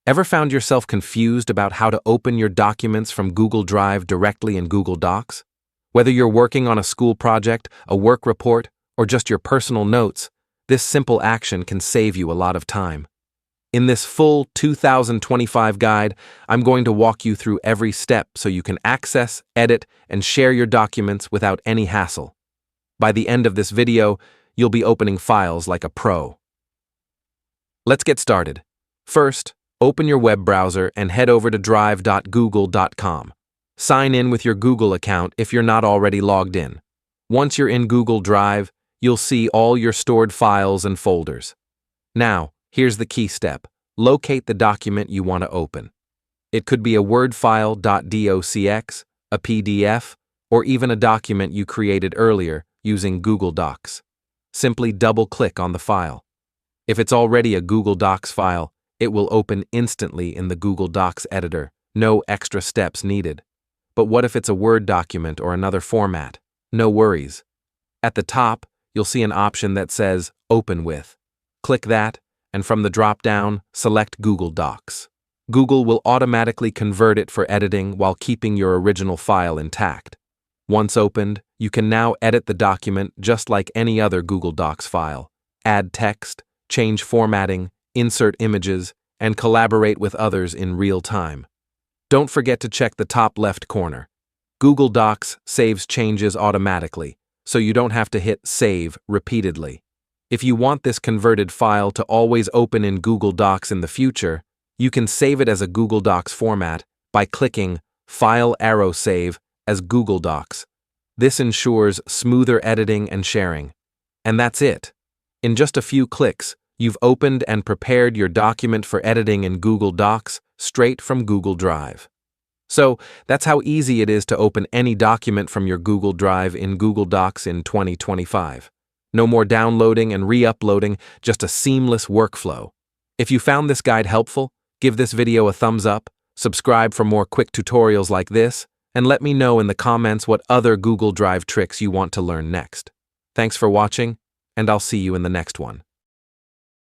Ever found yourself confused about how to open your documents from Google Drive directly in Google Docs? Whether you're working on a school project, a work report, or just your personal notes, this simple action can save you a lot of time. In this full 2025 guide, I'm going to walk you through every step so you can access, edit, and share your documents without any hassle. By the end of this video, you'll be opening files like a pro. Let's get started. First, open your web browser and head over to drive.google.com. Sign in with your Google account if you're not already logged in. Once you're in Google Drive, you'll see all your stored files and folders. Now, here's the key step. Locate the document you want to open. It could be a Word file .docx, a PDF, or even a document you created earlier using Google Docs. Simply double-click on the file. If it's already a Google Docs file, it will open instantly in the Google Docs editor, no extra steps needed. But what if it's a Word document or another format? No worries. At the top, you'll see an option that says Open With. Click that, and from the drop-down, select Google Docs. Google will automatically convert it for editing while keeping your original file intact. Once opened, you can now edit the document just like any other Google Docs file. Add text, change formatting, insert images, and collaborate with others in real time. Don't forget to check the top left corner. Google Docs saves changes automatically, so you don't have to hit Save repeatedly. If you want this converted file to always open in Google Docs in the future, you can save it as a Google Docs format by clicking File Arrow Save as Google Docs. This ensures smoother editing and sharing. And that's it. In just a few clicks, you've opened and prepared your document for editing in Google Docs straight from Google Drive. So, that's how easy it is to open any document from your Google Drive in Google Docs in 2025. No more downloading and re-uploading, just a seamless workflow. If you found this guide helpful, give this video a thumbs up, subscribe for more quick tutorials like this, and let me know in the comments what other Google Drive tricks you want to learn next. Thanks for watching, and I'll see you in the next one.